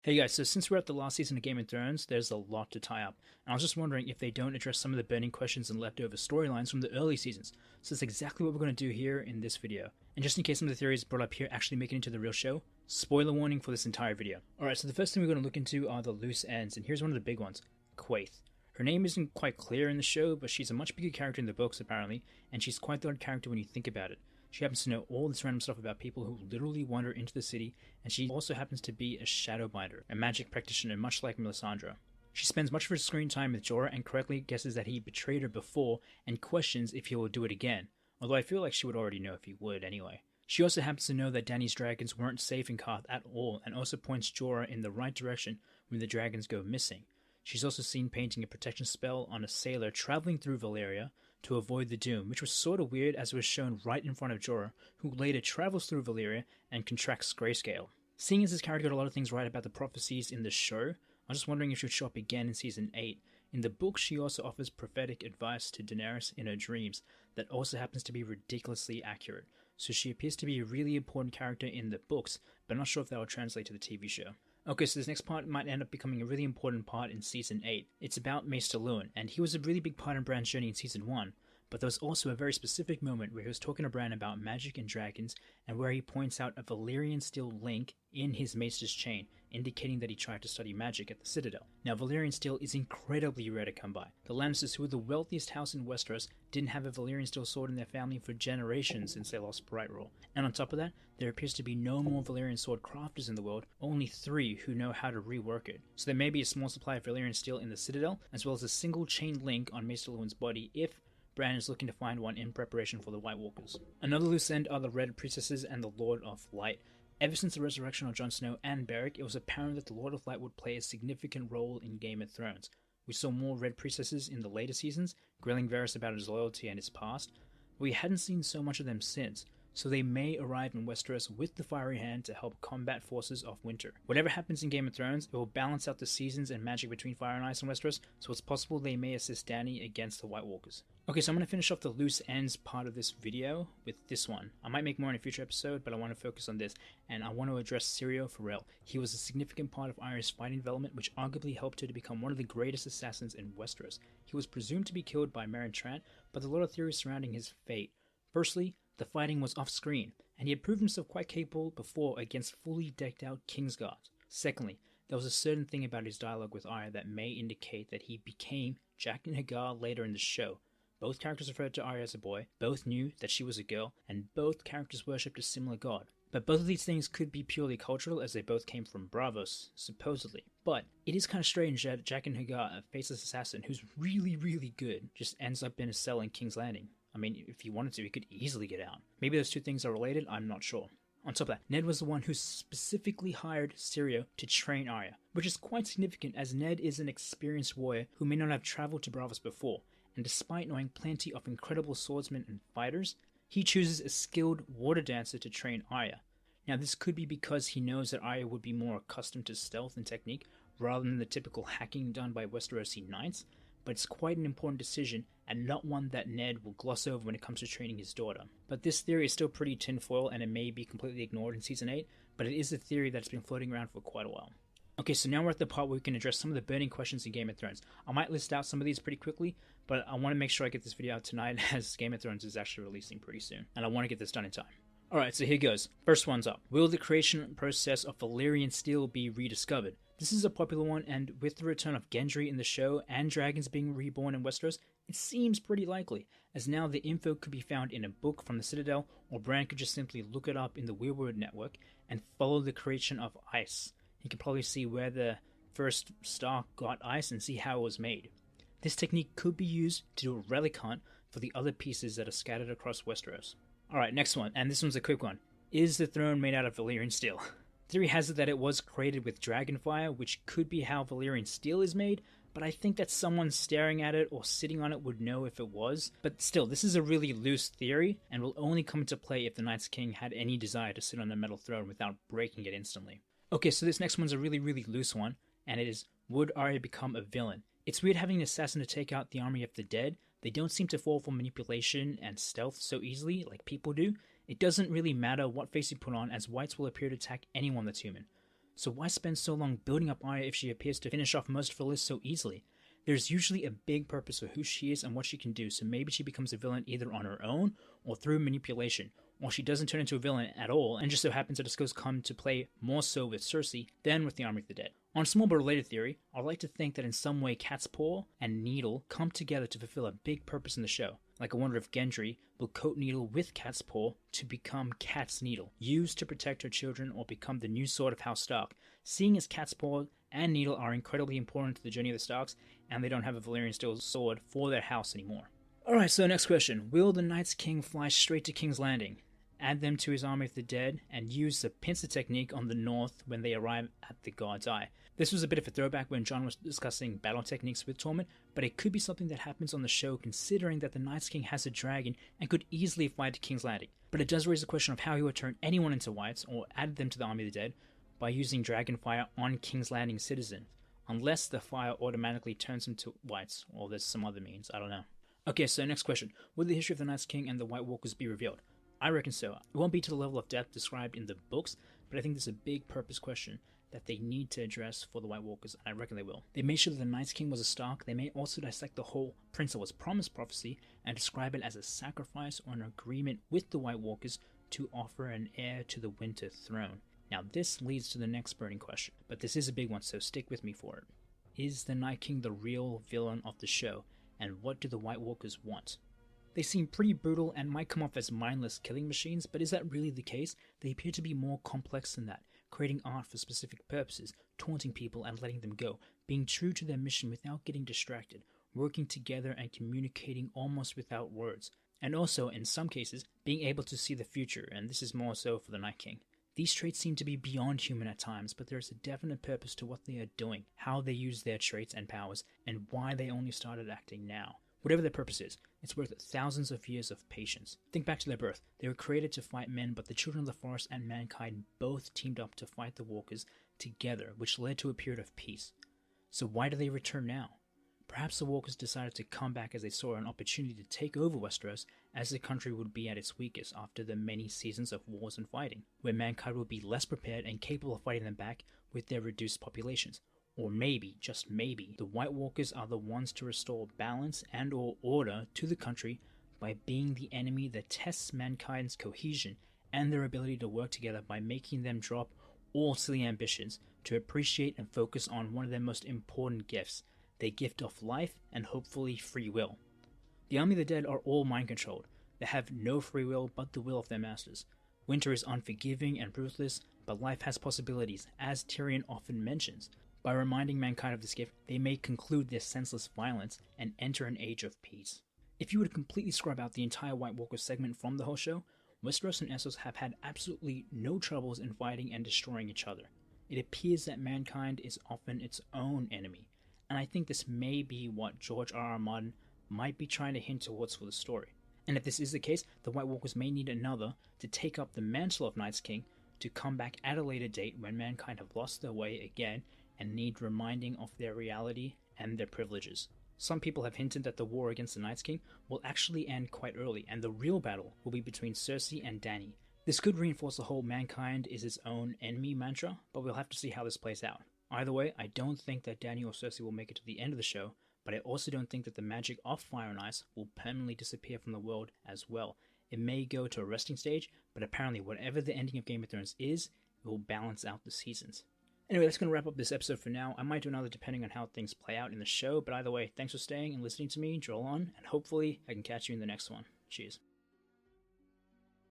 Hey guys, so since we're at the last season of Game of Thrones, there's a lot to tie up. And I was just wondering if they don't address some of the burning questions and leftover storylines from the early seasons. So that's exactly what we're going to do here in this video. And just in case some of the theories brought up here actually make it into the real show, spoiler warning for this entire video. Alright, so the first thing we're going to look into are the loose ends, and here's one of the big ones, Quaithe. Her name isn't quite clear in the show, but she's a much bigger character in the books apparently, and she's quite the odd character when you think about it. She happens to know all this random stuff about people who literally wander into the city, and she also happens to be a Shadowbinder, a magic practitioner much like Melisandre. She spends much of her screen time with Jorah and correctly guesses that he betrayed her before and questions if he will do it again, although I feel like she would already know if he would anyway. She also happens to know that Dany's dragons weren't safe in Qarth at all, and also points Jorah in the right direction when the dragons go missing. She's also seen painting a protection spell on a sailor traveling through Valyria to avoid the Doom, which was sort of weird as it was shown right in front of Jorah, who later travels through Valyria and contracts Grayscale. Seeing as this character got a lot of things right about the prophecies in the show, I'm just wondering if she'll show up again in Season 8. In the book, she also offers prophetic advice to Daenerys in her dreams that also happens to be ridiculously accurate, so she appears to be a really important character in the books, but not sure if that will translate to the TV show. Okay, so this next part might end up becoming a really important part in Season 8. It's about Maester Luwin, and he was a really big part in Bran's journey in Season 1, but there was also a very specific moment where he was talking to Bran about magic and dragons, and where he points out a Valyrian steel link in his Maester's chain, indicating that he tried to study magic at the Citadel. Now, Valyrian steel is incredibly rare to come by. The Lannisters, who were the wealthiest house in Westeros, didn't have a Valyrian steel sword in their family for generations since they lost Bright Rule. And on top of that, there appears to be no more Valyrian sword crafters in the world, only 3 who know how to rework it. So there may be a small supply of Valyrian steel in the Citadel, as well as a single chain link on Maester Luwin's body if Bran is looking to find one in preparation for the White Walkers. Another loose end are the Red Priestesses and the Lord of Light. Ever since the resurrection of Jon Snow and Beric, it was apparent that the Lord of Light would play a significant role in Game of Thrones. We saw more Red Priestesses in the later seasons, grilling Varys about his loyalty and his past, but we hadn't seen so much of them since, so they may arrive in Westeros with the Fiery Hand to help combat forces of Winter. Whatever happens in Game of Thrones, it will balance out the seasons and magic between Fire and Ice in Westeros, so it's possible they may assist Dany against the White Walkers. Okay, so I'm going to finish off the loose ends part of this video with this one. I might make more in a future episode, but I want to focus on this, and I want to address Syrio Forel. He was a significant part of Arya's fighting development, which arguably helped her to become one of the greatest assassins in Westeros. He was presumed to be killed by Meryn Trant, but there are a lot of theories surrounding his fate. Firstly, the fighting was off-screen, and he had proved himself quite capable before against fully decked-out Kingsguards. Secondly, there was a certain thing about his dialogue with Arya that may indicate that he became Jaqen H'ghar later in the show. Both characters referred to Arya as a boy, both knew that she was a girl, and both characters worshipped a similar god. But both of these things could be purely cultural as they both came from Braavos, supposedly. But it is kind of strange that Jaqen H'ghar, a faceless assassin who's really good, just ends up in a cell in King's Landing. I mean, if he wanted to, he could easily get out. Maybe those two things are related, I'm not sure. On top of that, Ned was the one who specifically hired Syrio to train Arya, which is quite significant as Ned is an experienced warrior who may not have traveled to Braavos before, and despite knowing plenty of incredible swordsmen and fighters, he chooses a skilled water dancer to train Arya. Now this could be because he knows that Arya would be more accustomed to stealth and technique rather than the typical hacking done by Westerosi knights, but it's quite an important decision and not one that Ned will gloss over when it comes to training his daughter. But this theory is still pretty tinfoil and it may be completely ignored in Season 8, but it is a theory that's been floating around for quite a while. Okay, so now we're at the part where we can address some of the burning questions in Game of Thrones. I might list out some of these pretty quickly, but I want to make sure I get this video out tonight as Game of Thrones is actually releasing pretty soon, and I want to get this done in time. Alright, so here goes. First one's up. Will the creation process of Valyrian steel be rediscovered? This is a popular one, and with the return of Gendry in the show and dragons being reborn in Westeros, it seems pretty likely, as now the info could be found in a book from the Citadel, or Bran could just simply look it up in the Weirwood network and follow the creation of ice. He could probably see where the first Stark got ice and see how it was made. This technique could be used to do a relic hunt for the other pieces that are scattered across Westeros. Alright, next one, and this one's a quick one. Is the throne made out of Valyrian steel? Theory has it that it was created with dragonfire, which could be how Valyrian steel is made, but I think that someone staring at it or sitting on it would know if it was. But still, this is a really loose theory, and will only come into play if the Night's King had any desire to sit on the metal throne without breaking it instantly. Okay, so this next one's a really loose one, and it is, would Arya become a villain? It's weird having an assassin to take out the army of the dead. They don't seem to fall for manipulation and stealth so easily like people do. It doesn't really matter what face you put on, as whites will appear to attack anyone that's human. So why spend so long building up Arya if she appears to finish off most of her list so easily? There's usually a big purpose for who she is and what she can do, so maybe she becomes a villain either on her own or through manipulation, or she doesn't turn into a villain at all and just so happens that her skills come to play more so with Cersei than with the Army of the Dead. On a small but related theory, I'd like to think that in some way Cat's Paw and Needle come together to fulfill a big purpose in the show. Like I wonder if Gendry will coat Needle with Cat's Paw to become Cat's Needle, used to protect her children or become the new sword of House Stark. Seeing as Cat's Paw and Needle are incredibly important to the journey of the Starks, and they don't have a Valyrian steel sword for their house anymore. Alright, so next question. Will the Night's King fly straight to King's Landing, add them to his Army of the Dead, and use the pincer technique on the north when they arrive at the God's Eye? This was a bit of a throwback when Jon was discussing battle techniques with Tormund, but it could be something that happens on the show considering that the Night's King has a dragon and could easily fly to King's Landing. But it does raise the question of how he would turn anyone into whites or add them to the Army of the Dead by using dragon fire on King's Landing citizens, unless the fire automatically turns them to whites, or there's some other means, I don't know. Okay, so next question. Will the history of the Night's King and the White Walkers be revealed? I reckon so. It won't be to the level of depth described in the books, but I think there's a big purpose question that they need to address for the White Walkers, and I reckon they will. They may show that the Night's King was a Stark. They may also dissect the whole Prince that was promised prophecy and describe it as a sacrifice or an agreement with the White Walkers to offer an heir to the Winter Throne. Now this leads to the next burning question, but this is a big one, so stick with me for it. Is the Night King the real villain of the show, and what do the White Walkers want? They seem pretty brutal and might come off as mindless killing machines, but is that really the case? They appear to be more complex than that, creating art for specific purposes, taunting people and letting them go, being true to their mission without getting distracted, working together and communicating almost without words, and also, in some cases, being able to see the future, and this is more so for the Night King. These traits seem to be beyond human at times, but there is a definite purpose to what they are doing, how they use their traits and powers, and why they only started acting now. Whatever their purpose is, it's worth thousands of years of patience. Think back to their birth. They were created to fight men, but the children of the forest and mankind both teamed up to fight the walkers together, which led to a period of peace. So why do they return now? Perhaps the walkers decided to come back as they saw an opportunity to take over Westeros as the country would be at its weakest after the many seasons of wars and fighting, where mankind would be less prepared and capable of fighting them back with their reduced populations. Or maybe, just maybe, the White Walkers are the ones to restore balance and or order to the country by being the enemy that tests mankind's cohesion and their ability to work together by making them drop all silly ambitions to appreciate and focus on one of their most important gifts, their gift of life and hopefully free will. The Army of the Dead are all mind-controlled. They have no free will but the will of their masters. Winter is unforgiving and ruthless, but life has possibilities, as Tyrion often mentions. By reminding mankind of this gift, they may conclude their senseless violence and enter an age of peace. If you were to completely scrub out the entire White Walker segment from the whole show, Westeros and Essos have had absolutely no troubles in fighting and destroying each other. It appears that mankind is often its own enemy, and I think this may be what George R. R. Martin might be trying to hint towards for the story. And if this is the case, the White Walkers may need another to take up the mantle of Night's King to come back at a later date when mankind have lost their way again and need reminding of their reality and their privileges. Some people have hinted that the war against the Night's King will actually end quite early, and the real battle will be between Cersei and Dany. This could reinforce the whole mankind is its own enemy mantra, but we'll have to see how this plays out. Either way, I don't think that Dany or Cersei will make it to the end of the show, but I also don't think that the magic of Fire and Ice will permanently disappear from the world as well. It may go to a resting stage, but apparently whatever the ending of Game of Thrones is, it will balance out the seasons. Anyway, that's going to wrap up this episode for now. I might do another depending on how things play out in the show, but either way, thanks for staying and listening to me, Joel on, and hopefully I can catch you in the next one. Cheers.